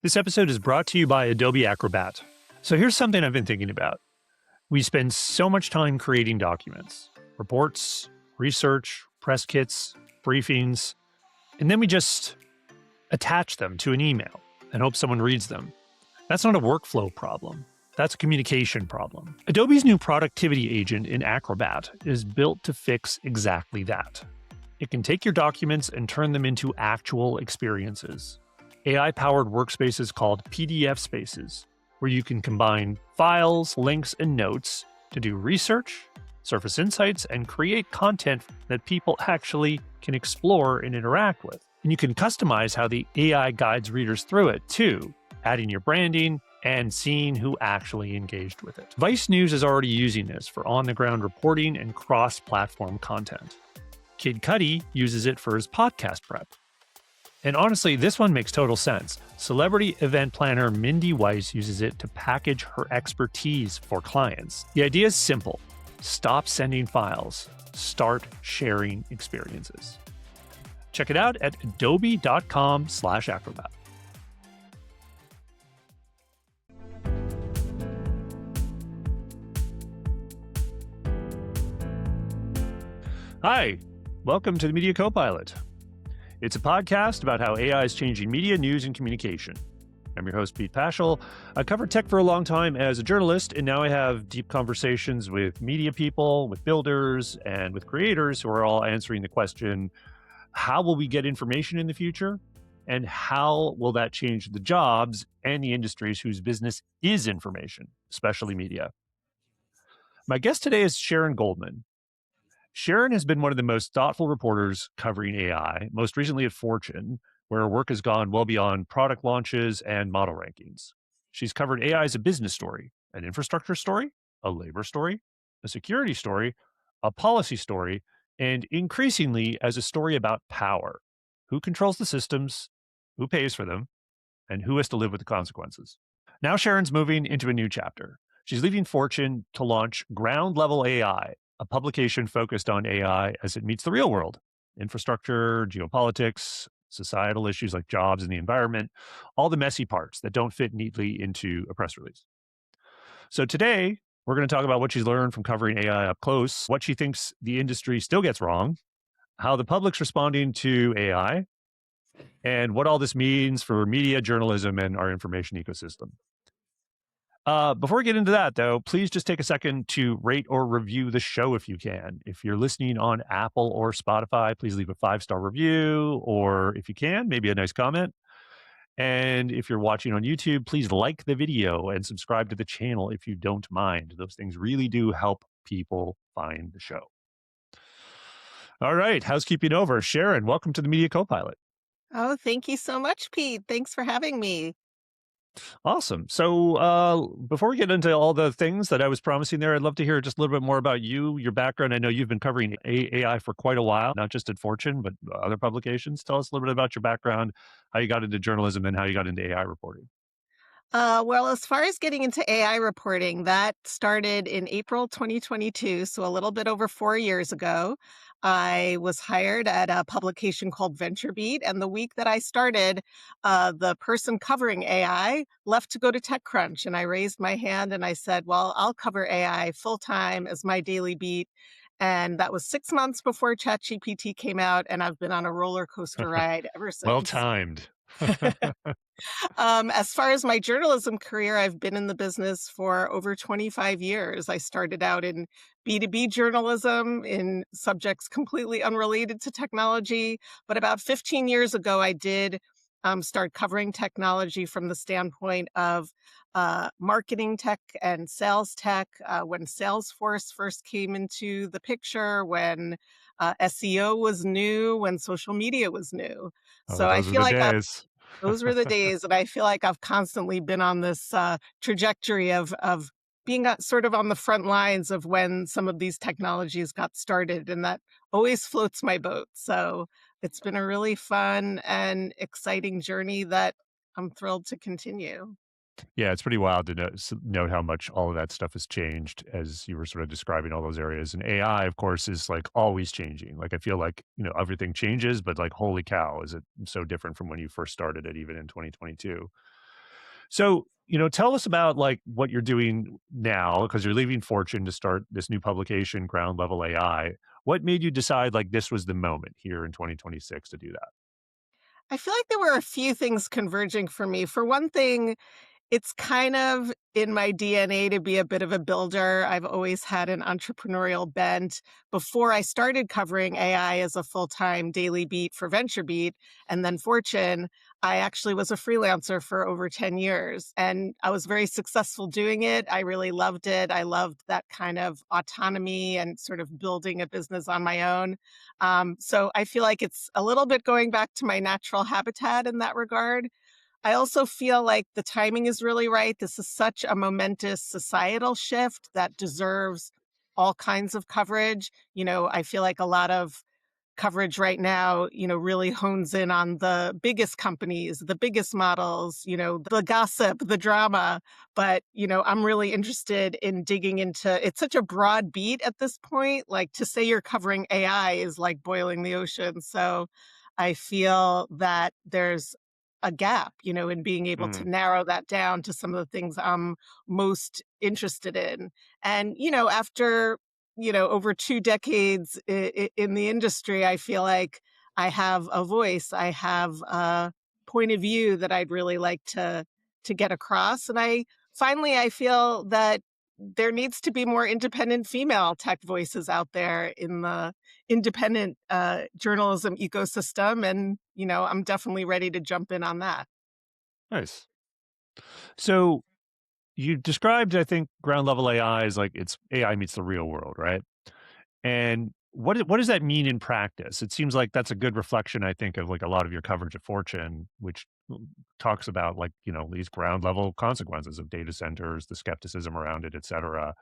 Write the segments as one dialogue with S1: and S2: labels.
S1: This episode is brought to you by Adobe Acrobat. So here's something I've been thinking about. We spend so much time creating documents, reports, research, press kits, briefings, and then we just attach them to an email and hope someone reads them. That's not a workflow problem. That's a communication problem. Adobe's new productivity agent in Acrobat is built to fix exactly that. It can take your documents and turn them into actual experiences. AI-powered workspaces called PDF spaces, where you can combine files, links, and notes to do research, surface insights, and create content that people actually can explore and interact with. And you can customize how the AI guides readers through it, too, adding your branding and seeing who actually engaged with it. Vice News is already using this for on-the-ground reporting and cross-platform content. Kid Cudi uses it for his podcast prep. And honestly, this one makes total sense. Celebrity event planner Mindy Weiss uses it to package her expertise for clients. The idea is simple. Stop sending files. Start sharing experiences. Check it out at adobe.com/acrobat. Hi, welcome to the Media Copilot. It's a podcast about how AI is changing media, news, and communication. I'm your host, Pete Pachal. I covered tech for a long time as a journalist, and now I have deep conversations with media people, with builders, and with creators who are all answering the question, how will we get information in the future? And how will that change the jobs and the industries whose business is information, especially media? My guest today is Sharon Goldman. Sharon has been one of the most thoughtful reporters covering AI, most recently at Fortune, where her work has gone well beyond product launches and model rankings. She's covered AI as a business story, an infrastructure story, a labor story, a security story, a policy story, and increasingly as a story about power. Who controls the systems, who pays for them, and who has to live with the consequences. Now Sharon's moving into a new chapter. She's leaving Fortune to launch Ground Level AI, a publication focused on AI as it meets the real world, infrastructure, geopolitics, societal issues like jobs and the environment, all the messy parts that don't fit neatly into a press release. So today, we're going to talk about what she's learned from covering AI up close, what she thinks the industry still gets wrong, how the public's responding to AI, and what all this means for media, journalism, and our information ecosystem. Before we get into that, though, please just take a second to rate or review the show if you can. If you're listening on Apple or Spotify, please leave a 5-star review, or if you can, maybe a nice comment. And if you're watching on YouTube, please like the video and subscribe to the channel if you don't mind. Those things really do help people find the show. All right, housekeeping over. Sharon, welcome to the Media Copilot.
S2: Oh, thank you so much, Pete. Thanks for having me.
S1: Awesome. So before we get into all the things that I was promising there, I'd love to hear just a little bit more about you, your background. I know you've been covering AI for quite a while, not just at Fortune, but other publications. Tell us a little bit about your background, how you got into journalism, and how you got into AI reporting.
S2: Well, as far as getting into AI reporting, that started in April 2022, so a little bit over 4 years ago. I was hired at a publication called VentureBeat, and the week that I started, the person covering AI left to go to TechCrunch, and I raised my hand and I said, well, I'll cover AI full-time as my daily beat. And that was 6 months before ChatGPT came out, and I've been on a roller coaster ride ever
S1: Well
S2: since.
S1: timed.
S2: As far as my journalism career, I've been in the business for over 25 years. I started out in B2B journalism in subjects completely unrelated to technology. But about 15 years ago, I did start covering technology from the standpoint of marketing tech and sales tech, when Salesforce first came into the picture, when SEO was new, when social media was new.
S1: Oh,
S2: So I
S1: those are
S2: feel
S1: the
S2: like
S1: days.
S2: those were the days, and I feel like I've constantly been on this trajectory of being sort of on the front lines of when some of these technologies got started, and that always floats my boat. So it's been a really fun and exciting journey that I'm thrilled to continue.
S1: Yeah, it's pretty wild to note how much all of that stuff has changed as you were sort of describing all those areas. And AI, of course, is like always changing. Like I feel like, everything changes, but like, holy cow, is it so different from when you first started it, even in 2022. So, tell us about like what you're doing now because you're leaving Fortune to start this new publication, Ground Level AI. What made you decide like this was the moment here in 2026 to do that?
S2: I feel like there were a few things converging for me. For one thing, it's kind of in my DNA to be a bit of a builder. I've always had an entrepreneurial bent. Before I started covering AI as a full-time daily beat for VentureBeat and then Fortune, I actually was a freelancer for over 10 years, and I was very successful doing it. I really loved it. I loved that kind of autonomy and sort of building a business on my own. So I feel like it's a little bit going back to my natural habitat in that regard. I also feel like the timing is really right. This is such a momentous societal shift that deserves all kinds of coverage. I feel like a lot of coverage right now, really hones in on the biggest companies, the biggest models, the gossip, the drama. But, I'm really interested in digging into it's such a broad beat at this point. Like to say you're covering AI is like boiling the ocean. So I feel that there's a gap, in being able to
S1: Mm,
S2: narrow that down to some of the things I'm most interested in. And, after over 2 decades in the industry, I feel like I have a voice. I have a point of view that I'd really like to get across. And I feel that there needs to be more independent female tech voices out there in the independent journalism ecosystem. And, I'm definitely ready to jump in on that.
S1: nice. So you described, I think, ground level AI as like it's AI meets the real world, right? And what does that mean in practice? It seems like that's a good reflection, I think, of like a lot of your coverage of Fortune, which talks about like these ground level consequences of data centers, the skepticism around it, et cetera.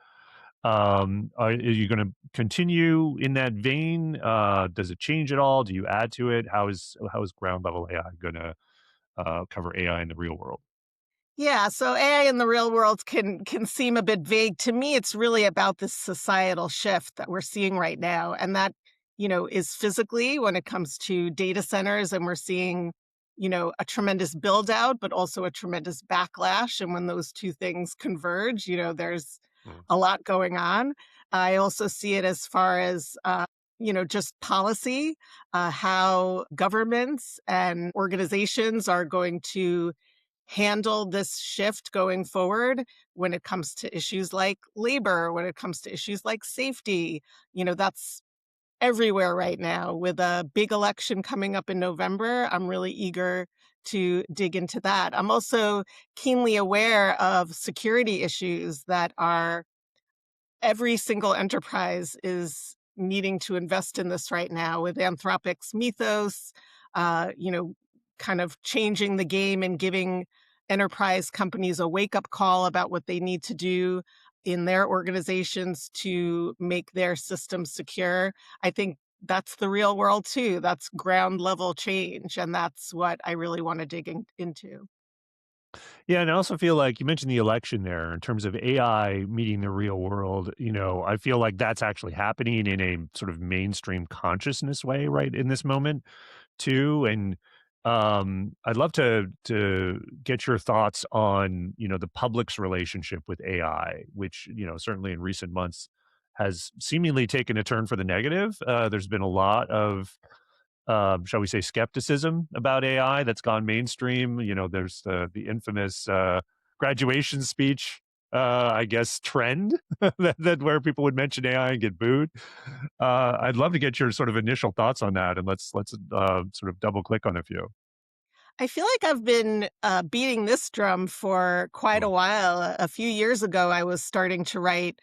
S1: Are you going to continue in that vein? Does it change at all? Do you add to it? How is ground level AI going to cover AI in the real world?
S2: Yeah, so AI in the real world can seem a bit vague. To me, it's really about this societal shift that we're seeing right now. And that, is physically when it comes to data centers, and we're seeing, a tremendous build out, but also a tremendous backlash. And when those two things converge, there's
S1: Mm.
S2: a lot going on. I also see it as far as just policy, how governments and organizations are going to handle this shift going forward when it comes to issues like labor, when it comes to issues like safety. That's everywhere right now. With a big election coming up in November, I'm really eager to dig into that. I'm also keenly aware of security issues that are every single enterprise is needing to invest in this right now with Anthropic's Mythos, kind of changing the game and giving enterprise companies a wake up call about what they need to do in their organizations to make their systems secure. I think that's the real world too. That's ground level change. And that's what I really want to dig into.
S1: Yeah, and I also feel like you mentioned the election there in terms of AI meeting the real world. I feel like that's actually happening in a sort of mainstream consciousness way right in this moment too. And I'd love to get your thoughts on the public's relationship with AI, which certainly in recent months has seemingly taken a turn for the negative. There's been a lot of shall we say, skepticism about AI that's gone mainstream. There's the infamous graduation speech, I guess, trend that where people would mention AI and get booed. I'd love to get your sort of initial thoughts on that, and let's sort of double click on a few.
S2: I feel like I've been beating this drum for quite a
S1: Mm,
S2: while. A few years ago, I was starting to write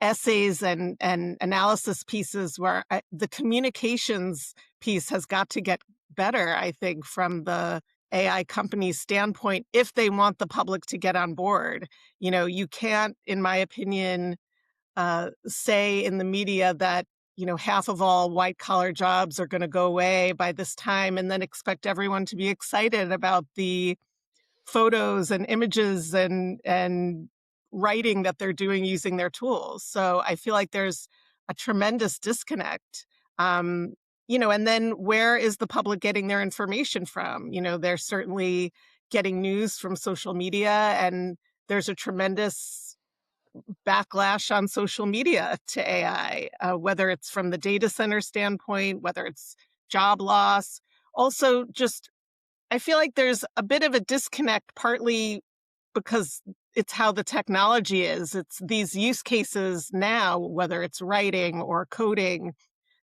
S2: essays and analysis pieces where the communications piece has got to get better, I think, from the AI company's standpoint, if they want the public to get on board. You can't, in my opinion, say in the media that half of all white collar jobs are going to go away by this time and then expect everyone to be excited about the photos and images and writing that they're doing using their tools. So I feel like there's a tremendous disconnect. And then where is the public getting their information from? They're certainly getting news from social media, and there's a tremendous backlash on social media to AI, whether it's from the data center standpoint, whether it's job loss. Also, just I feel like there's a bit of a disconnect, partly because it's how the technology is. It's these use cases now, whether it's writing or coding,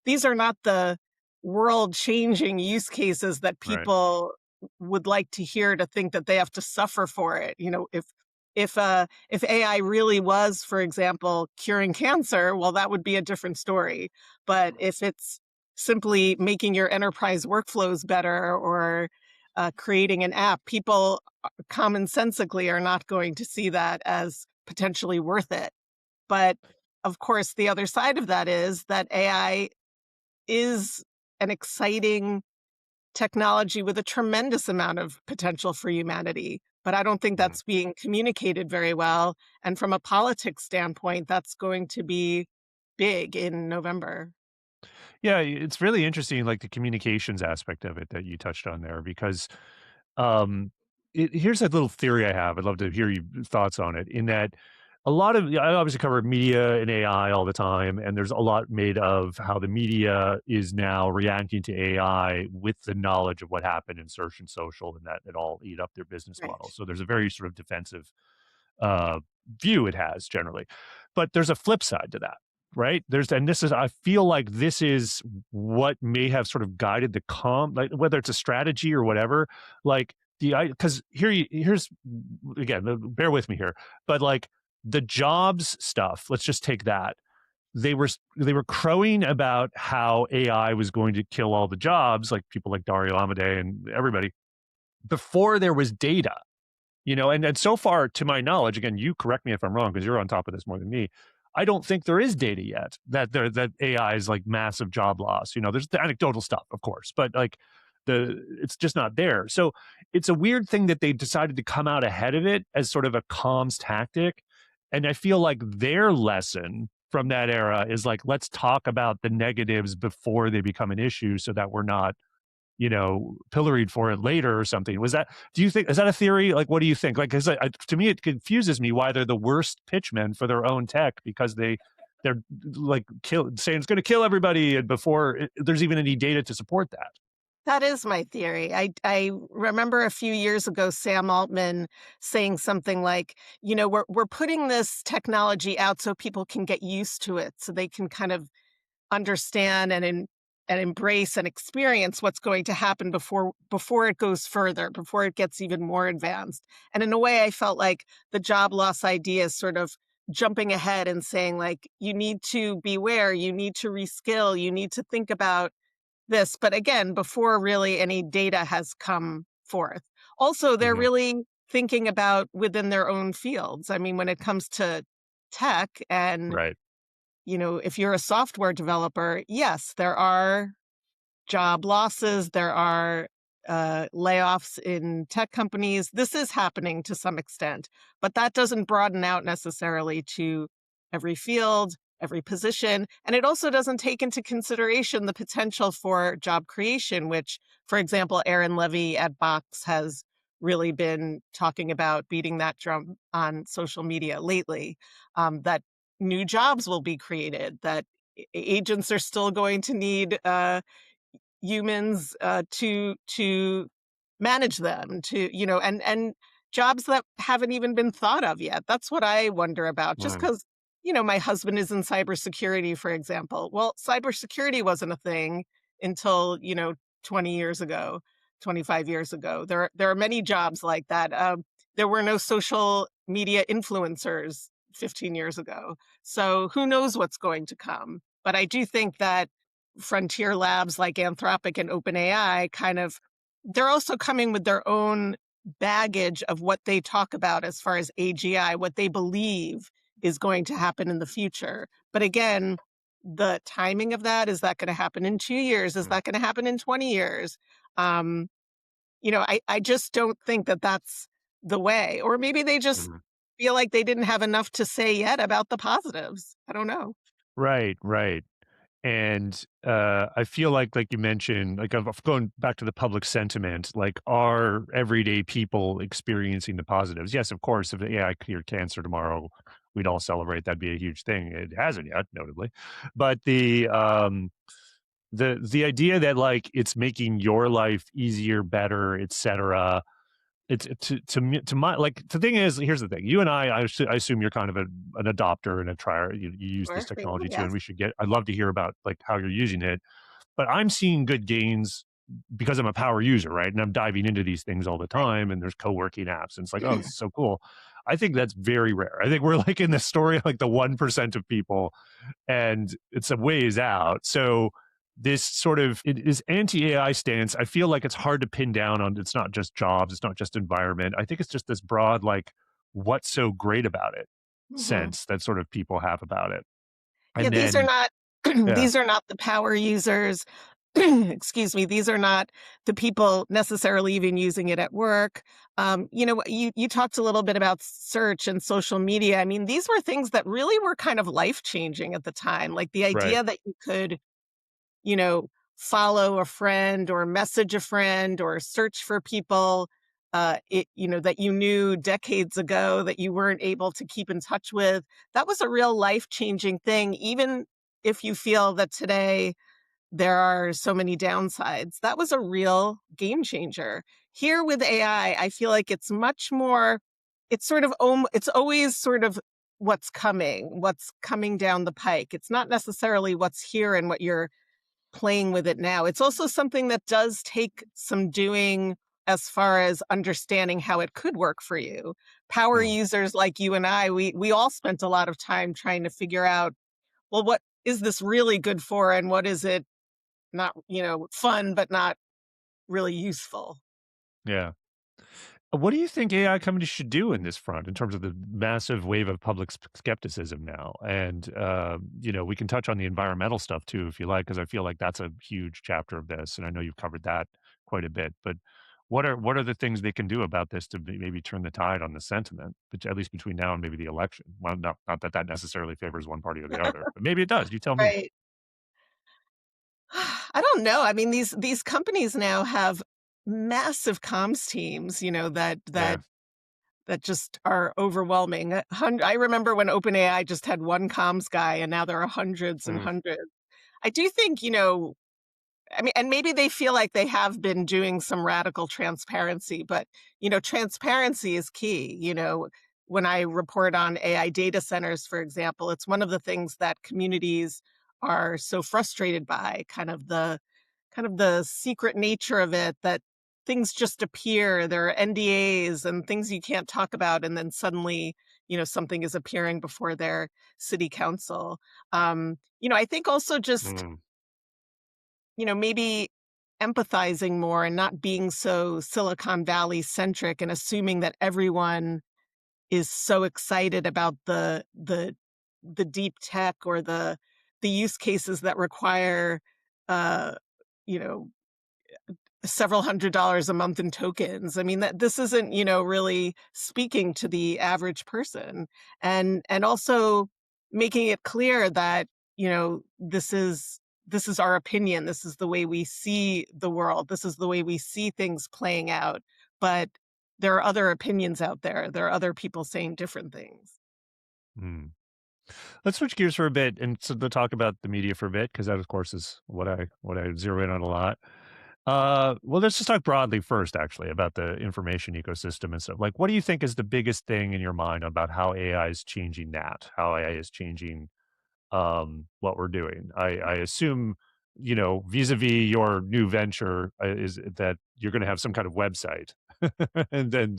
S2: these are not the world-changing use cases that
S1: Right.
S2: people would like to hear, to think that they have to suffer for it. You know, if AI really was, for example, curing cancer, well, that would be a different story. But if it's simply making your enterprise workflows better, or creating an app, people commonsensically are not going to see that as potentially worth it. But of course, the other side of that is that AI is an exciting technology with a tremendous amount of potential for humanity. But I don't think
S1: Mhm.
S2: that's being communicated very well. And from a politics standpoint, that's going to be big in November.
S1: Yeah, it's really interesting, like the communications aspect of it that you touched on there, because um, here's a little theory I have. I'd love to hear your thoughts on it. In that, a lot of I obviously cover media and AI all the time, and there's a lot made of how the media is now reacting to AI with the knowledge of what happened in search and social, and that it all eat up their business model.
S2: Right.
S1: So there's a very sort of defensive uh, view it has generally. But there's a flip side to that, right? And this is, I feel like this is what may have sort of guided the like whether it's a strategy or whatever, like because here's again, bear with me here, but like the jobs stuff, let's just take that. They were crowing about how AI was going to kill all the jobs, like people like Dario Amodei and everybody, before there was data. And so far, to my knowledge, again, you correct me if I'm wrong because you're on top of this more than me. I don't think there is data yet that AI is like massive job loss. There's the anecdotal stuff, of course, but like it's just not there. So it's a weird thing that they decided to come out ahead of it as sort of a comms tactic. And I feel like their lesson from that era is like, let's talk about the negatives before they become an issue so that we're not pilloried for it later or something. Do you think, is that a theory? Like, what do you think? Like, cause to me, it confuses me why they're the worst pitchmen for their own tech, because they're like saying it's going to kill everybody, and before there's even any data to support that.
S2: That is my theory. I remember a few years ago, Sam Altman saying something like, we're putting this technology out so people can get used to it, so they can kind of understand and embrace and experience what's going to happen before it goes further, before it gets even more advanced. And in a way, I felt like the job loss idea is sort of jumping ahead and saying, like, you need to beware, you need to reskill, you need to think about this. But again, before really any data has come forth. Also, they're
S1: Mhm.
S2: really thinking about within their own fields. I mean, when it comes to tech, and
S1: Right.
S2: if you're a software developer, yes, there are job losses, there are layoffs in tech companies. This is happening to some extent, but that doesn't broaden out necessarily to every field, every position. And it also doesn't take into consideration the potential for job creation, which, for example, Aaron Levy at Box has really been talking about, beating that drum on social media lately, that new jobs will be created, that agents are still going to need humans to manage them, to and jobs that haven't even been thought of yet. That's what I wonder about. Just
S1: Mm.
S2: because my husband is in cybersecurity, for example. Well, cybersecurity wasn't a thing until 20 years ago, 25 years ago. There are many jobs like that. There were no social media influencers 15 years ago, so who knows what's going to come. But I do think that frontier labs like Anthropic and OpenAI they're also coming with their own baggage of what they talk about as far as AGI, what they believe is going to happen in the future. But again, the timing of that, is that going to happen in 2 years? Is
S1: Mm.
S2: that going to happen in 20 years? Um, I just don't think that that's the way. Or maybe they just
S1: Mhm.
S2: feel like they didn't have enough to say yet about the positives. I don't know.
S1: Right. Right. And I feel like you mentioned, like of going back to the public sentiment, like are everyday people experiencing the positives? Yes, of course. If AI cured cancer tomorrow, we'd all celebrate. That'd be a huge thing. It hasn't yet, notably, but the idea that like it's making your life easier, better, etc. It's to me, to my like the thing is, here's the thing. You and I assume you're kind of an adopter and a trier. You use this
S2: Sure.
S1: technology too, and
S2: Yes.
S1: we should get. I'd love to hear about like how you're using it, but I'm seeing good gains because I'm a power user, right? And I'm diving into these things all the
S2: Right.
S1: time. And there's co-working apps, and it's like, oh, this is so cool. I think that's very rare. I think we're like in the story of like the 1% of people, and it's a ways out. So this sort of it is anti-AI stance. I feel like it's hard to pin down on. It's not just jobs. It's not just environment. I think it's just this broad like, what's so great about it
S2: Hmm.
S1: sense that sort of people have about it.
S2: Yeah,
S1: And
S2: these are
S1: then
S2: not
S1: yeah,
S2: these are not the power users. Excuse me. These are not the people necessarily even using it at work. You talked a little bit about search and social media. I mean, these were things that really were kind of life changing at the time. Like the
S1: right.
S2: idea that you could, you know, follow a friend or message a friend or search for people, that you knew decades ago that you weren't able to keep in touch with. That was a real life changing thing, even if you feel that today there are so many downsides. That was a real game changer. Here with AI, I feel like it's much more, it's sort of, it's always sort of what's coming down the pike. It's not necessarily what's here and what you're playing with it now. It's also something that does take some doing as far as understanding how it could work for you. Power
S1: Hmm.
S2: users like you and I, we all spent a lot of time trying to figure out, well, what is this really good for and what is it not, fun but not really useful.
S1: Yeah. What do you think AI companies should do in this front in terms of the massive wave of public skepticism now? And, we can touch on the environmental stuff too, if you like, because I feel like that's a huge chapter of this. And I know you've covered that quite a bit. But what are the things they can do about this to maybe turn the tide on the sentiment, but at least between now and maybe the election? Well, not that that necessarily favors one party or the other, but maybe it does. You tell me.
S2: Right. I don't know. I mean, these companies now have massive comms teams,
S1: Yeah.
S2: that just are overwhelming. I remember when OpenAI just had one comms guy, and now there are hundreds and
S1: Mm,
S2: hundreds. I do think, I mean, and maybe they feel like they have been doing some radical transparency, but, transparency is key. When I report on AI data centers, for example, it's one of the things that communities are so frustrated by, kind of the secret nature of it, that things just appear. There are NDAs and things you can't talk about, and then suddenly, something is appearing before their city council. I think also just,
S1: mm,
S2: maybe empathizing more and not being so Silicon Valley centric and assuming that everyone is so excited about the deep tech or the use cases that require uh you know several $100s a month in tokens. I mean, that this isn't, really speaking to the average person. And also making it clear that, this is our opinion. This is the way we see the world. This is the way we see things playing out. But there are other opinions out there. There are other people saying different things.
S1: mm. Let's switch gears for a bit and so to talk about the media for a bit, because that, of course, is what I zero in on a lot. Well, let's just talk broadly first, actually, about the information ecosystem and stuff. Like, what do you think is the biggest thing in your mind about how AI is changing that? How AI is changing what we're doing? I assume, vis-a-vis your new venture, is that you're going to have some kind of website, and then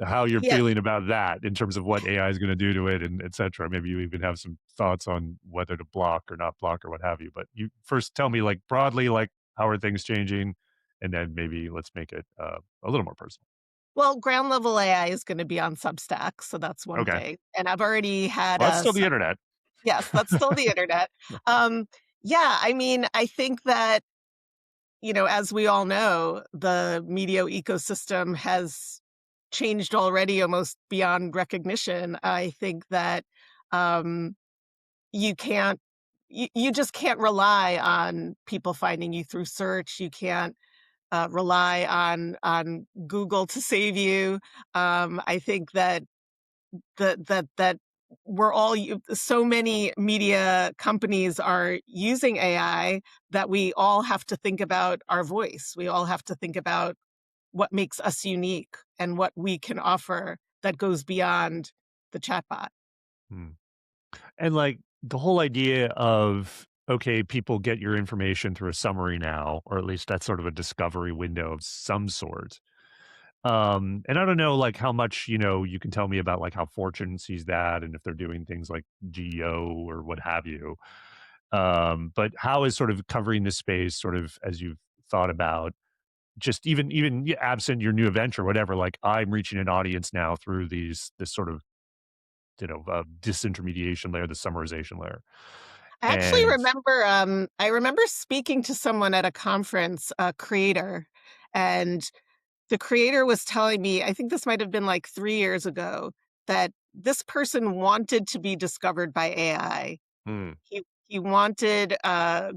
S1: how you're
S2: Yeah.
S1: feeling about that in terms of what AI is going to do to it, and et cetera. Maybe you even have some thoughts on whether to block or not block or what have you. But you first tell me, like broadly, like how are things changing, and then maybe let's make it a little more personal.
S2: Well, ground level AI is going to be on Substack, so that's one
S1: Okay,
S2: thing. And I've already had
S1: well, that's still the internet.
S2: yes, that's still the internet. Um, yeah, I mean, I think that, as we all know, the media ecosystem has changed already almost beyond recognition. I think that um, you can't you just can't rely on people finding you through search. You can't rely on Google to save you. I think that that we're all so many media companies are using AI that we all have to think about our voice. We all have to think about what makes us unique and what we can offer that goes beyond the chatbot.
S1: Hmm. And like the whole idea of, okay, people get your information through a summary now, or at least that's sort of a discovery window of some sort. And I don't know like how much, you can tell me about like how Fortune sees that and if they're doing things like GEO or what have you. But how is sort of covering this space sort of as you've thought about just even absent your new venture, whatever, like I'm reaching an audience now through this sort of, disintermediation layer, the summarization layer.
S2: I actually
S1: And
S2: remember, I remember speaking to someone at a conference, a creator, and the creator was telling me, I think this might have been like 3 years ago, that this person wanted to be discovered by AI.
S1: mm,
S2: He wanted,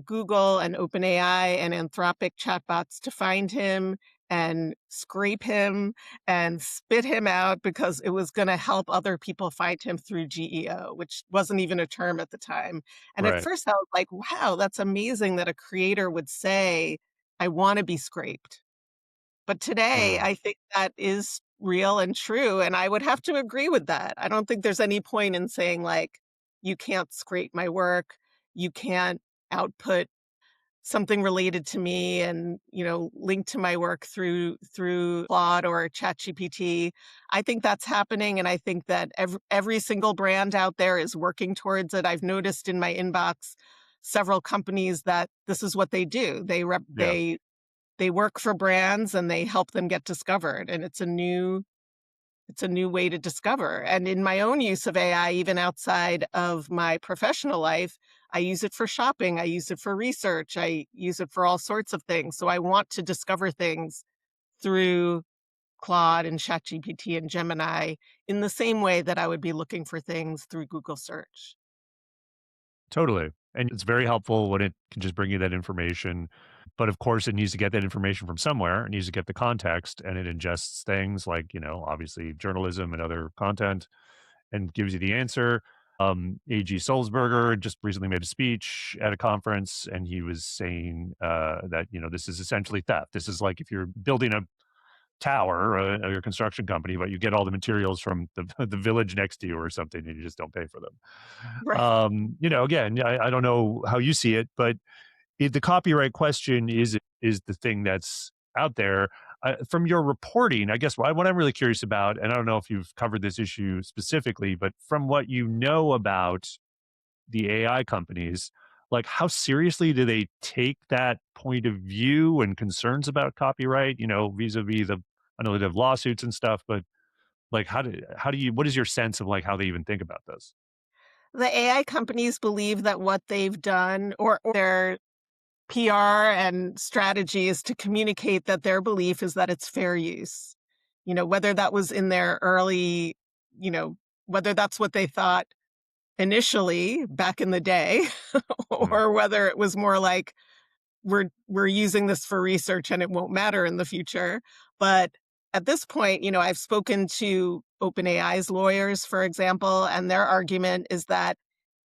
S2: Google and OpenAI and Anthropic chatbots to find him and scrape him and spit him out because it was gonna help other people find him through GEO, which wasn't even a term at the time. And at
S1: right.
S2: first I was like, "Wow, that's amazing that a creator would say, 'I wanna be scraped.'" But today,
S1: Mm,
S2: I think that is real and true, and I would have to agree with that. I don't think there's any point in saying, like, "You can't scrape my work, you can't output something related to me and, link to my work through Claude or ChatGPT." I think that's happening, and I think that every single brand out there is working towards it. I've noticed in my inbox several companies that this is what they do.
S1: yeah,
S2: They work for brands and they help them get discovered, and it's a new way to discover. And in my own use of AI, even outside of my professional life, I use it for shopping, I use it for research, I use it for all sorts of things. So I want to discover things through Claude and ChatGPT and Gemini in the same way that I would be looking for things through Google search.
S1: totally. And it's very helpful when it can just bring you that information. But of course, it needs to get that information from somewhere. It needs to get the context and it ingests things like, obviously journalism and other content and gives you the answer. A.G. Sulzberger just recently made a speech at a conference and he was saying that, this is essentially theft. This is like if you're building a tower or your construction company, but you get all the materials from the, the village next to you or something and you just don't pay for them.
S2: Right.
S1: Again, I don't know how you see it, but the copyright question is the thing that's out there. From your reporting, I guess what I'm really curious about, and I don't know if you've covered this issue specifically, but from what you know about the AI companies, like how seriously do they take that point of view and concerns about copyright? Vis-a-vis I know they have lawsuits and stuff, but like how do you what is your sense of like how they even think about this?
S2: The AI companies believe that what they've done or their PR and strategy is to communicate that their belief is that it's fair use. Whether that was in their early, you know, whether that's what they thought initially back in the day,
S1: Mm,
S2: or whether it was more like we're using this for research and it won't matter in the future. But at this point, I've spoken to OpenAI's lawyers, for example, and their argument is that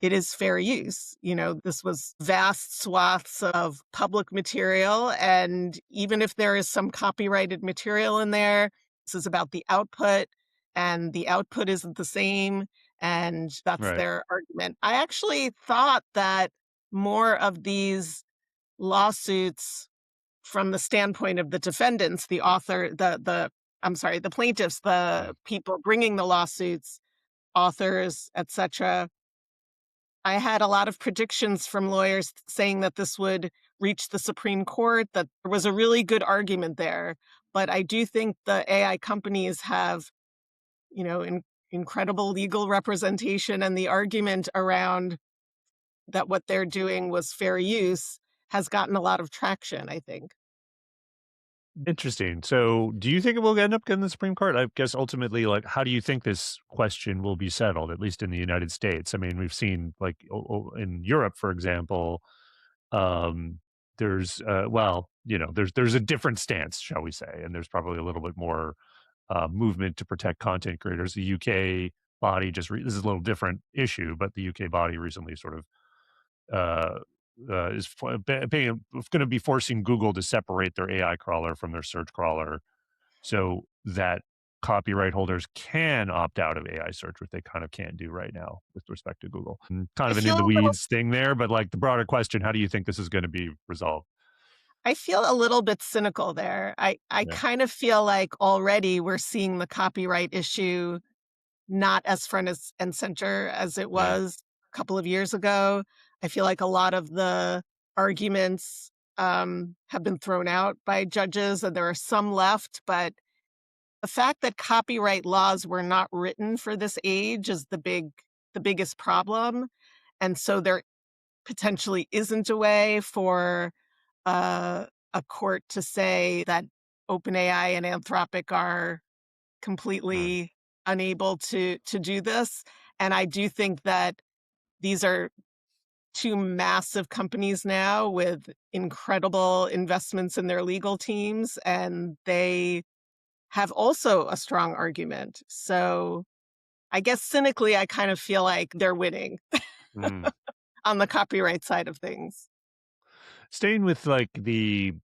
S2: it is fair use. This was vast swaths of public material. And even if there is some copyrighted material in there, this is about the output, and the output isn't the same. And that's
S1: right.
S2: their argument. I actually thought that more of these lawsuits from the standpoint of the defendants, the author, I'm sorry, the plaintiffs,
S1: Mm,
S2: the people bringing the lawsuits, authors, etc. I had a lot of predictions from lawyers saying that this would reach the Supreme Court, that there was a really good argument there. But I do think the AI companies have, you know, in, incredible legal representation, and the argument around that what they're doing was fair use has gotten a lot of traction, I think.
S1: Interesting. So, do you think it will end up getting the Supreme Court? I guess ultimately, like, how do you think this question will be settled, at least in the United States? I mean, we've seen, like, in Europe, for example, um, there's, well, there's a different stance, shall we say, and there's probably a little bit more movement to protect content creators. The UK body this is a little different issue, but the UK body recently sort of uh, is going to be forcing Google to separate their AI crawler from their search crawler so that copyright holders can opt out of AI search, which they kind of can't do right now with respect to Google. Kind
S2: I
S1: of an
S2: feel
S1: in the
S2: a little
S1: weeds thing there, but like the broader question, how do you think this is going to be resolved?
S2: I feel a little bit cynical there. I
S1: Yeah,
S2: kind of feel like already we're seeing the copyright issue not as front as and center as it
S1: yeah,
S2: was a couple of years ago. I feel like a lot of the arguments, have been thrown out by judges, and there are some left, but the fact that copyright laws were not written for this age is the biggest problem, and so there potentially isn't a way for, uh, a court to say that OpenAI and Anthropic are
S1: mm,
S2: completely unable to do this, and I do think that these are 2 massive companies now with incredible investments in their legal teams, and they have also a strong argument. So, I guess cynically, I kind of feel like they're winning
S1: mm.
S2: on the copyright side of things.
S1: Staying with like the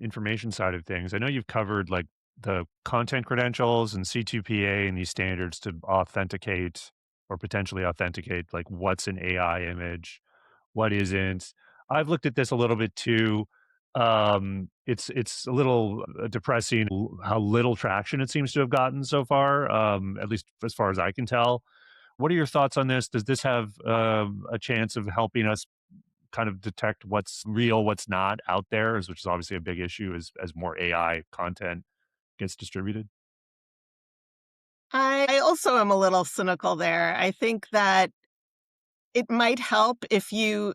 S1: information side of things, I know you've covered like the content credentials and C2PA and these standards to authenticate or potentially authenticate like what's an AI image, what isn't. I've looked at this a little bit too. It's a little depressing how little traction it seems to have gotten so far, at least as far as I can tell. What are your thoughts on this? Does this have a chance of helping us kind of detect what's real, what's not out there, which is obviously a big issue as more AI content gets distributed?
S2: I also am a little cynical there. I think that it might help if you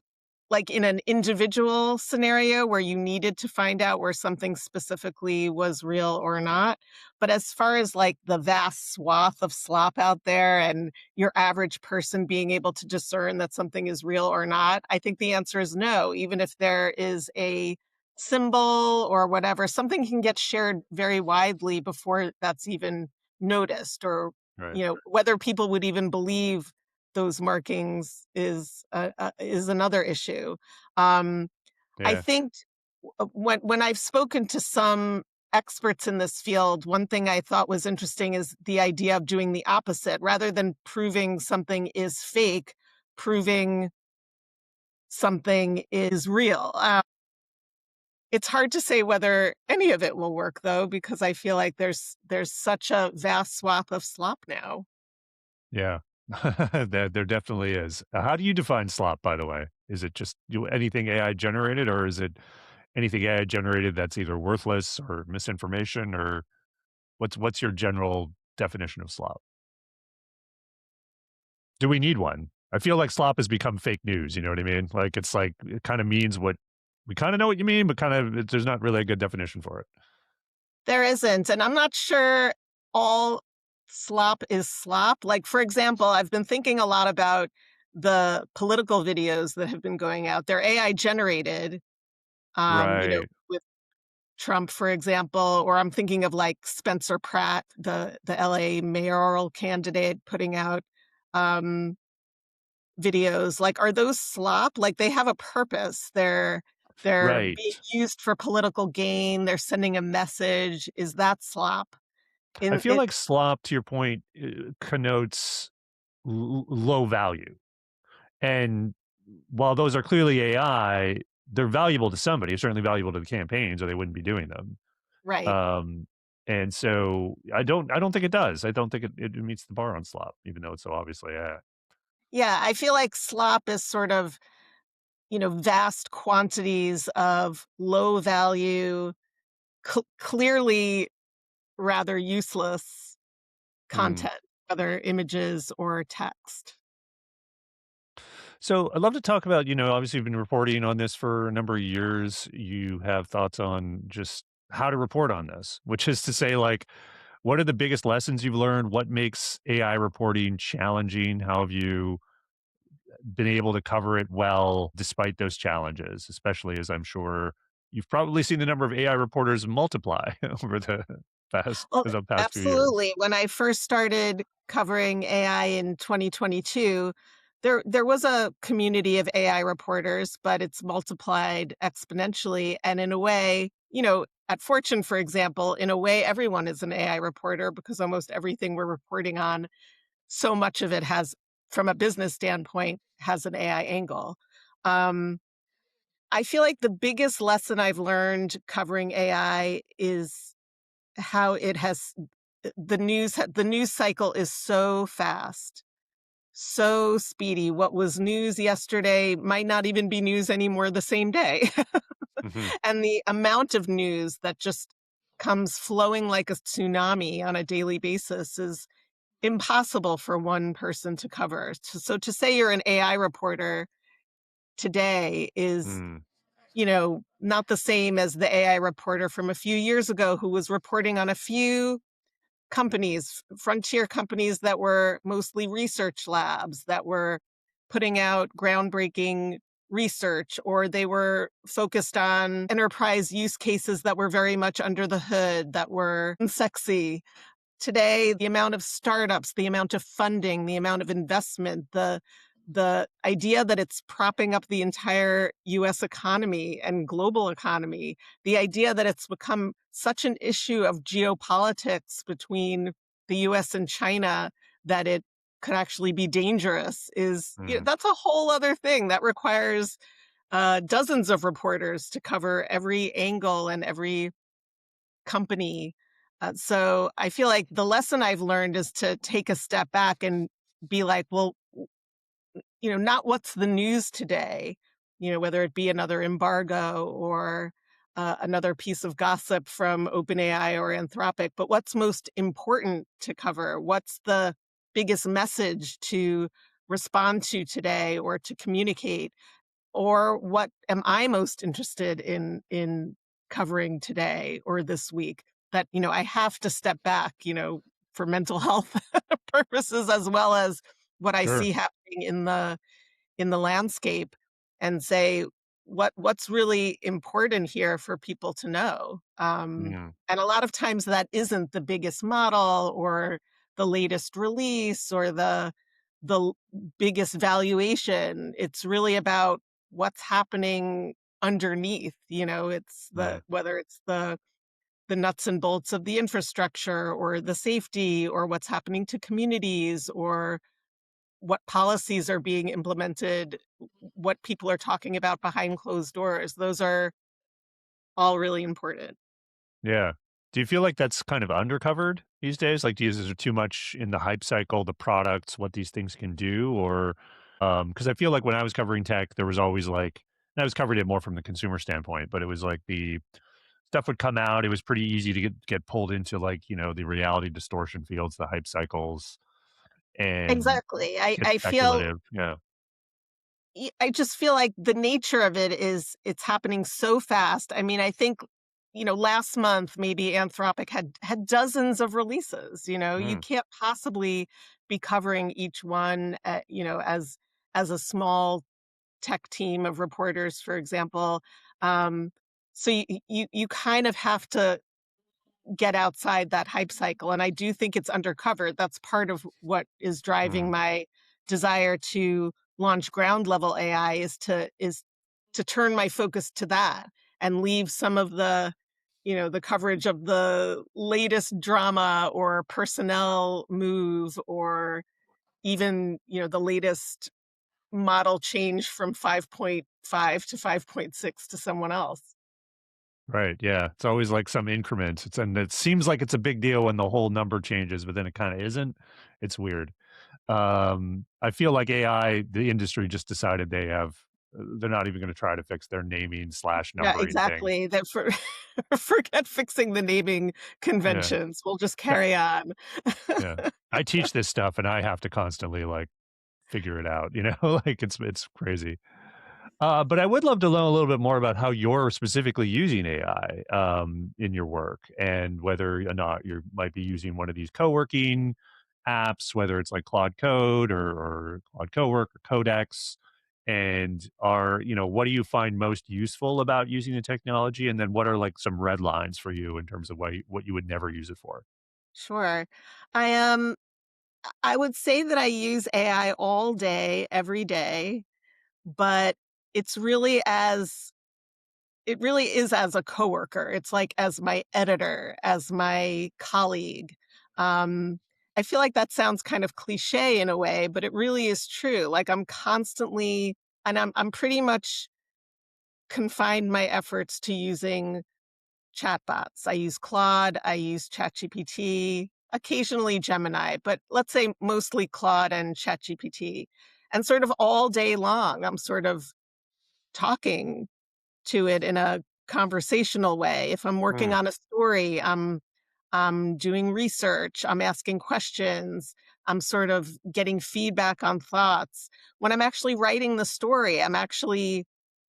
S2: like, in an individual scenario where you needed to find out where something specifically was real or not, but as far as, like, the vast swath of slop out there and your average person being able to discern that something is real or not, I think the answer is no. Even if there is a symbol or whatever, something can get shared very widely before that's even noticed or,
S1: Right.
S2: whether people would even believe those markings is another issue. Um, I
S1: Yeah.
S2: think when I've spoken to some experts in this field, one thing I thought was interesting is the idea of doing the opposite. Rather than proving something is fake, proving something is real. It's hard to say whether any of it will work though, because I feel like there's such a vast swath of slop now.
S1: Yeah. There definitely is. How do you define slop, by the way? Is it just anything AI generated, or is it anything AI generated that's either worthless or misinformation, or what's your general definition of slop? Do we need one? I feel like slop has become fake news. You know what I mean? Like it's like it kind of means what we kind of know what you mean, but kind of there's not really a good definition for it.
S2: There isn't, and I'm not sure all slop is slop. Like, for example, I've been thinking a lot about the political videos that have been going out. They're AI generated,
S1: Right.
S2: with Trump, for example, or I'm thinking of, like, Spencer Pratt, the LA mayoral candidate putting out, um, videos. Like, are those slop? Like, they have a purpose. They're being
S1: Right.
S2: used for political gain. They're sending a message. Is that slop?
S1: I
S2: In
S1: feel
S2: it
S1: like slop, to your point, connotes low value. And while those are clearly AI, they're valuable to somebody. Certainly valuable to the campaigns, or they wouldn't be doing them.
S2: Right.
S1: Um, and so I don't think it does. I don't think it meets the bar on slop, even though it's so obviously AI.
S2: Yeah, I feel like slop is sort of, vast quantities of low value, clearly rather useless
S1: Hmm.
S2: content, whether images or text.
S1: So I'd love to talk about, obviously you've been reporting on this for a number of years. You have thoughts on just how to report on this, which is to say, like, what are the biggest lessons you've learned? What makes AI reporting challenging? How have you been able to cover it well despite those challenges, especially as I'm sure you've probably seen the number of AI reporters multiply over
S2: Well,
S1: the past few years.
S2: absolutely. When I first started covering AI in 2022, there was a community of AI reporters, but it's multiplied exponentially. And in a way, at Fortune, for example, in a way, everyone is an AI reporter because almost everything we're reporting on, so much of it has, from a business standpoint, has an AI angle. Um, I feel like the biggest lesson I've learned covering AI is how it has the news cycle is so fast, so speedy. What was news yesterday might not even be news anymore the same day.
S1: Mhm.
S2: And the amount of news that just comes flowing like a tsunami on a daily basis is impossible for one person to cover. So to say you're an AI reporter today is,
S1: Mm.
S2: not the same as the AI reporter from a few years ago who was reporting on a few companies, frontier companies that were mostly research labs that were putting out groundbreaking research, or they were focused on enterprise use cases that were very much under the hood, that were sexy. Today, the amount of startups, the amount of funding, the amount of investment, the idea that it's propping up the entire US economy and global economy, the idea that it's become such an issue of geopolitics between the US and China that it could actually be dangerous is,
S1: Mm.
S2: that's a whole other thing that requires dozens of reporters to cover every angle and every company. So I feel like the lesson I've learned is to take a step back and be like, well, not what's the news today, whether it be another embargo or another piece of gossip from OpenAI or Anthropic, but what's most important to cover? What's the biggest message to respond to today or to communicate? Or what am I most interested in covering today or this week that, I have to step back, for mental health purposes as well as what I
S1: Sure.
S2: see happening in the landscape and say what's really important here for people to know.
S1: Mm.
S2: And a lot of times that isn't the biggest model or the latest release or the biggest valuation. It's really about what's happening underneath. It's
S1: Mm.
S2: whether it's the nuts and bolts of the infrastructure or the safety or what's happening to communities or what policies are being implemented, what people are talking about behind closed doors. Those are all really important.
S1: Yeah. Do you feel like that's kind of undercovered these days? Like, is there too much in the hype cycle, the products, what these things can do? Or, because I feel like when I was covering tech, there was always like, and I was covering it more from the consumer standpoint, but it was like the stuff would come out. It was pretty easy to get pulled into like, the reality distortion fields, the hype cycles, and
S2: Exactly. I
S1: get
S2: I feel
S1: speculative. Yeah.
S2: I just feel like the nature of it is it's happening so fast. I mean, I think, last month maybe Anthropic had dozens of releases. You
S1: Mm.
S2: can't possibly be covering each one, as a small tech team of reporters, for example. Um, so you kind of have to get outside that hype cycle. And I do think it's undercovered. That's part of what is driving
S1: Mm.
S2: my desire to launch ground level AI is to turn my focus to that and leave some of the coverage of the latest drama or personnel move or even, the latest model change from 5.5 to 5.6 to someone else.
S1: Right. Yeah. It's always like some increment. And it seems like it's a big deal when the whole number changes, but then it kind of isn't. It's weird. I feel like AI, the industry just decided they're not even going to try to fix their naming slash
S2: Yeah,
S1: numbering thing.
S2: exactly. That forget fixing the naming
S1: Yeah.
S2: conventions. We'll just
S1: Yeah.
S2: carry on.
S1: Yeah. I teach this stuff and I have to constantly like figure it out, like it's crazy. But I would love to learn a little bit more about how you're specifically using AI in your work, and whether or not you might be using one of these co-working apps, whether it's like Claude Code or Claude Cowork or Codex. And what do you find most useful about using the technology? And then what are like some red lines for you in terms of what you would never use it for?
S2: Sure. I I would say that I use AI all day, every day, but it's really as it really is as a coworker. It's like as my editor, as my colleague. Um, I feel like that sounds kind of cliche in a way, but it really is true. Like I'm constantly, and I'm pretty much confined my efforts to using chatbots. I use Claude, I use ChatGPT, occasionally Gemini, but let's say mostly Claude and ChatGPT. And sort of all day long, I'm sort of talking to it in a conversational way. If I'm working
S1: Mm,
S2: on a story, I'm doing research, I'm asking questions, I'm sort of getting feedback on thoughts. When I'm actually writing the story,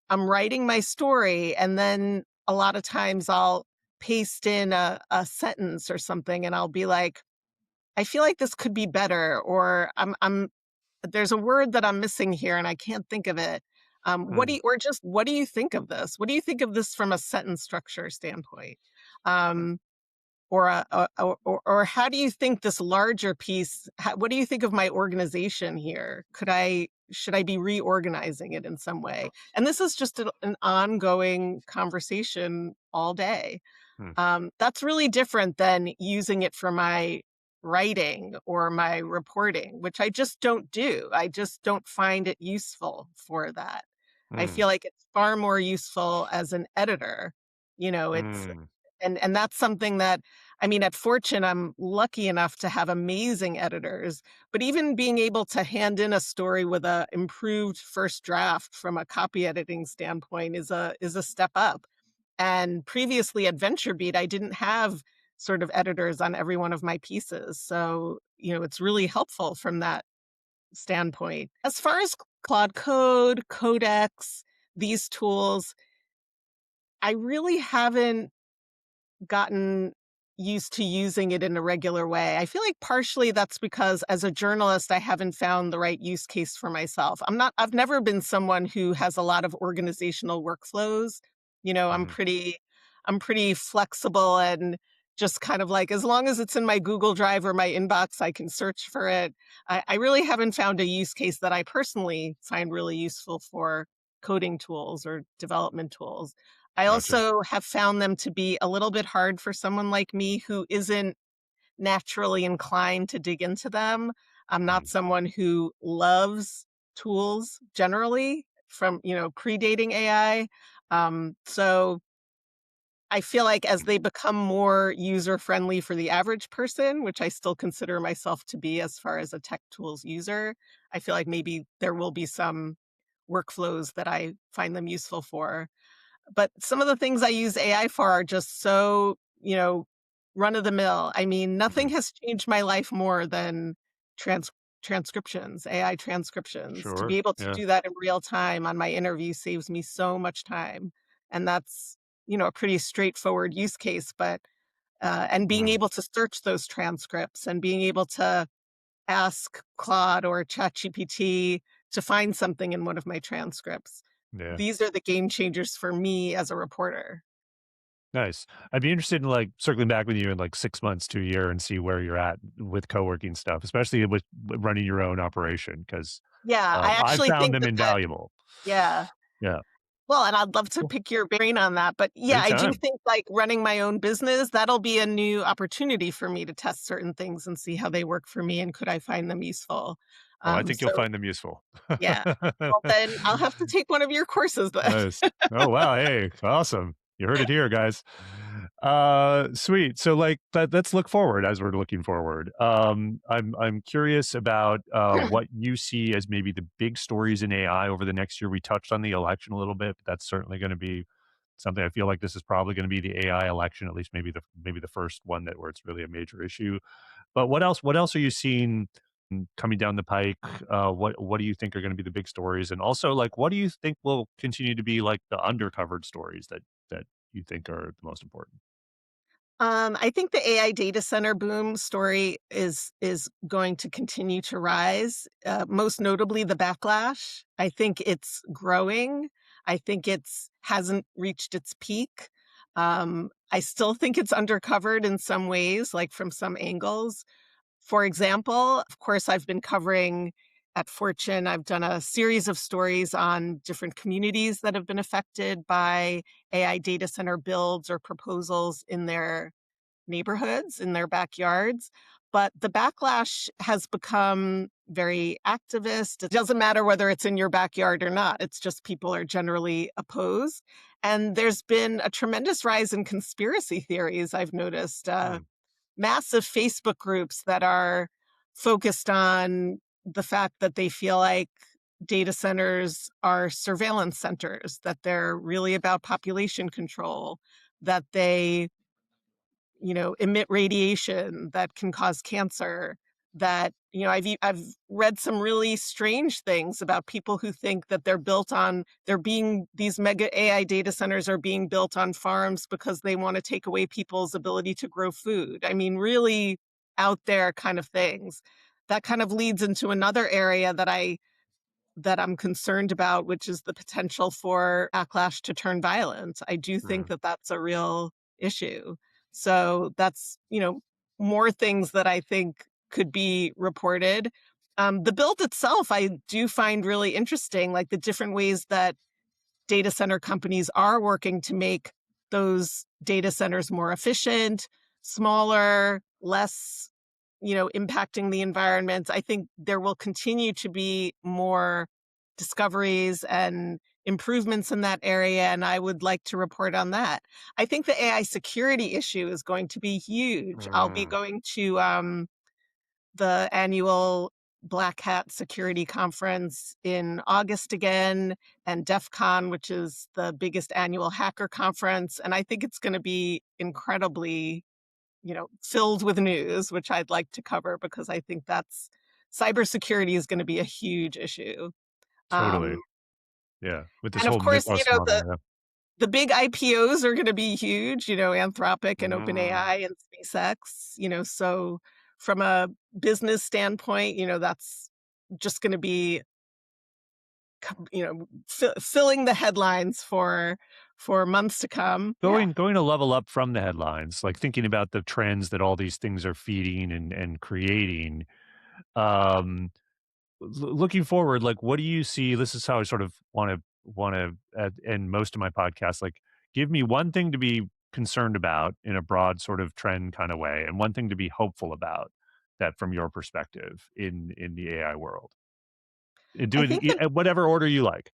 S2: I'm writing my story, and then a lot of times I'll paste in a sentence or something, and I'll be like, "I feel like this could be better," or I'm there's a word that I'm missing here and I can't think of it. What do
S1: mm,
S2: you or just what do you think of this? What do you think of this from a sentence structure standpoint? Um, or how do you think this larger piece, what do you think of my organization here? Should I be reorganizing it in some way? And this is just an ongoing conversation all day.
S1: mm,
S2: That's really different than using it for my writing or my reporting, which I just don't do. I just don't find it useful for that. I
S1: mm,
S2: feel like it's far more useful as an editor. You know, it's
S1: mm,
S2: and that's something that I mean, at Fortune, I'm lucky enough to have amazing editors, but even being able to hand in a story with a improved first draft from a copy editing standpoint is a step up. And previously at VentureBeat, I didn't have sort of editors on every one of my pieces. So, it's really helpful from that standpoint. As far as Claude Code, Codex, these tools, I really haven't gotten used to using it in a regular way. I feel like partially that's because as a journalist, I haven't found the right use case for myself. I've never been someone who has a lot of organizational workflows.
S1: mm,
S2: I'm pretty flexible and just kind of like, as long as it's in my Google Drive or my inbox, I can search for it. I really haven't found a use case that I personally find really useful for coding tools or development tools. I
S1: gotcha.
S2: also have found them to be a little bit hard for someone like me who isn't naturally inclined to dig into them. I'm not
S1: Mm,
S2: someone who loves tools generally from, predating AI. So I feel like as they become more user friendly for the average person, which I still consider myself to be as far as a tech tools user, I feel like maybe there will be some workflows that I find them useful for. But some of the things I use AI for are just so, run of the mill. I mean, nothing
S1: mhm.
S2: has changed my life more than trans transcriptions, AI transcriptions. To be
S1: Sure.
S2: able to
S1: Yeah.
S2: do that in real time on my interview saves me so much time. And that's, a pretty straightforward use case, but and being
S1: Mm,
S2: able to search those transcripts and being able to ask Claude or ChatGPT to find something in one of my transcripts.
S1: yeah.
S2: These are the game changers for me as a reporter.
S1: Nice. I'd be interested in like circling back with you in like 6 months to a year and see where you're at with co-working stuff, especially with running your own operation, because
S2: Yeah, I
S1: I've
S2: actually
S1: found
S2: think
S1: them
S2: that
S1: invaluable.
S2: yeah.
S1: Yeah.
S2: Well, and I'd love to
S1: Cool.
S2: pick your brain on that, but yeah, I do
S1: Anytime.
S2: think, like, running my own business, that'll be a new opportunity for me to test certain things and see how they work for me and could I find them useful.
S1: Oh, I think you'll
S2: So
S1: find them useful.
S2: yeah. Well, then I'll have to take one of your courses then.
S1: Nice. Oh, wow. Hey, awesome. You heard it here, guys. Sweet. So like let's look forward as we're looking forward. I'm curious about what you see as maybe the big stories in AI over the next year. We touched on the election a little bit, but that's certainly going to be something. I feel like this is probably going to be the AI election, at least maybe the first one that where it's really a major issue. But what else are you seeing coming down the pike? What do you think are going to be the big stories? And also, like, what do you think will continue to be like the undercovered stories that you think are the most important?
S2: I think the AI data center boom story is going to continue to rise. Most notably, the backlash. I think it's growing. I think it's hasn't reached its peak. I still think it's undercovered in some ways, like from some angles. For example, of course, I've been covering at Fortune. I've done a series of stories on different communities that have been affected by AI data center builds or proposals in their neighborhoods, in their backyards. But the backlash has become very activist. It doesn't matter whether it's in your backyard or not. It's just people are generally opposed. And there's been a tremendous rise in conspiracy theories, I've noticed.
S1: Hmm.
S2: Massive Facebook groups that are focused on the fact that they feel like data centers are surveillance centers, that they're really about population control, that they emit radiation that can cause cancer. That I've read some really strange things about people who think that these mega AI data centers are being built on farms because they want to take away people's ability to grow food. I mean, really out there kind of things. That kind of leads into another area that I'm concerned about, which is the potential for backlash to turn violent. I do think
S1: Hmm.
S2: that that's a real issue. So that's, more things that I think could be reported. The build itself, I do find really interesting, like the different ways that data center companies are working to make those data centers more efficient, smaller, less, impacting the environment. I think there will continue to be more discoveries and improvements in that area, and I would like to report on that. I think the AI security issue is going to be huge. I'll be
S1: Mm.
S2: going to the annual Black Hat Security Conference in August again, and DEF CON, which is the biggest annual hacker conference. And I think it's going to be incredibly, filled with news, which I'd like to cover because I think cybersecurity is going to be a huge issue.
S1: Totally.
S2: Um,
S1: Yeah. With this
S2: and of
S1: whole
S2: course,
S1: mythos model. Yeah.
S2: the big IPOs are going to be huge, Anthropic and
S1: Mm.
S2: OpenAI and SpaceX, so from a business standpoint, that's just going to be, filling the headlines for months to come. Yeah.
S1: Going a level up from the headlines, like thinking about the trends that all these things are feeding and creating. Um, Looking forward, like, what do you see? This is how I sort of want to end most of my podcast. Like, give me one thing to be concerned about in a broad sort of trend kind of way, and one thing to be hopeful about that from your perspective in the AI world. And do
S2: I
S1: it
S2: think the
S1: whatever order you like.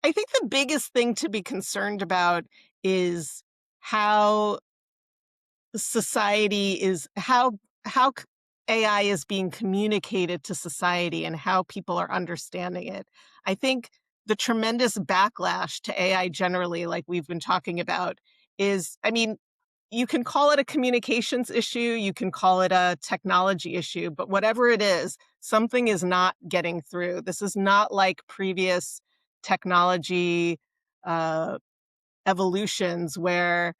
S2: I think the biggest thing to be concerned about is how society is how c- AI is being communicated to society and how people are understanding it. I think the tremendous backlash to AI generally, like we've been talking about, I mean, you can call it a communications issue, you can call it a technology issue, but whatever it is, something is not getting through. This is not like previous technology uh, evolutions where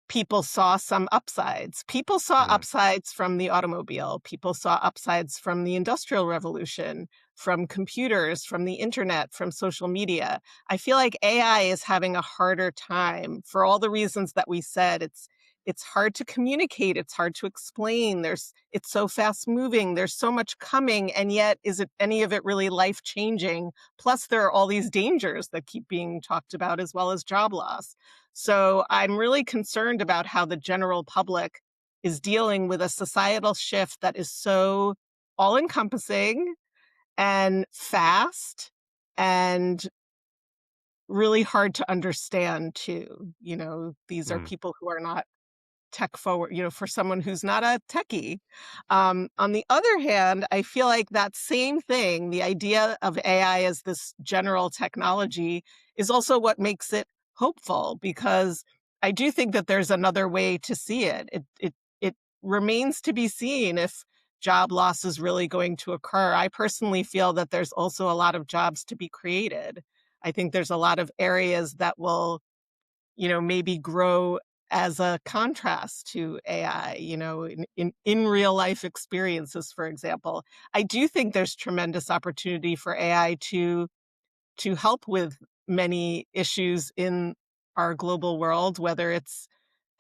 S2: people saw some upsides. People saw
S1: Mm.
S2: upsides from the automobile. People saw upsides from the Industrial Revolution, from computers, from the internet, from social media. I feel like AI is having a harder time for all the reasons that we said. It's hard to communicate, it's hard to explain. It's so fast moving, there's so much coming, and yet is it any of it really life-changing? Plus there are all these dangers that keep being talked about as well as job loss. So I'm really concerned about how the general public is dealing with a societal shift that is so all encompassing and fast and really hard to understand too. These are
S1: Mm.
S2: people who are not tech forward, for someone who's not a techie. On the other hand, I feel like that same thing, the idea of AI as this general technology, is also what makes it hopeful because I do think that there's another way to see it. It remains to be seen if job loss is really going to occur. I personally feel that there's also a lot of jobs to be created. I think there's a lot of areas that will, maybe grow as a contrast to AI, in real life experiences, for example. I do think there's tremendous opportunity for AI to help with many issues in our global world, whether it's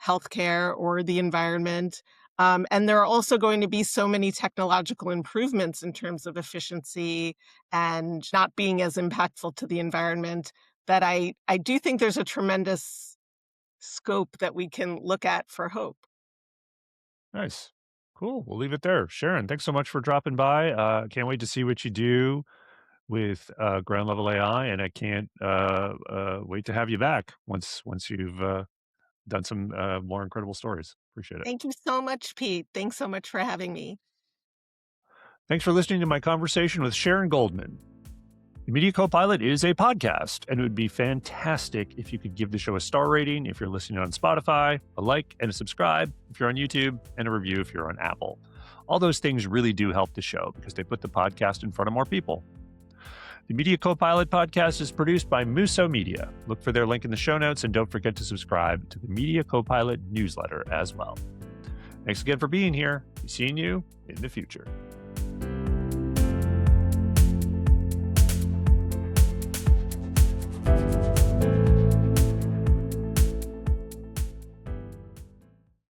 S2: healthcare or the environment. And there are also going to be so many technological improvements in terms of efficiency and not being as impactful to the environment that I do think there's a tremendous scope that we can look at for hope.
S1: Nice. Cool. We'll leave it there. Sharon, thanks so much for dropping by. Can't wait to see what you do with ground level AI, and I can't wait to have you back once you've done some more incredible stories. Appreciate it.
S2: Thank you so much, Pete. Thanks so much for having me.
S1: Thanks for listening to my conversation with Sharon Goldman. The Media Copilot is a podcast, and it would be fantastic if you could give the show a star rating if you're listening on Spotify, a like and a subscribe if you're on YouTube, and a review if you're on Apple. All those things really do help the show because they put the podcast in front of more people. The Media Copilot podcast is produced by Muso Media. Look for their link in the show notes, and don't forget to subscribe to the Media Copilot newsletter as well. Thanks again for being here. Be seeing you in the future.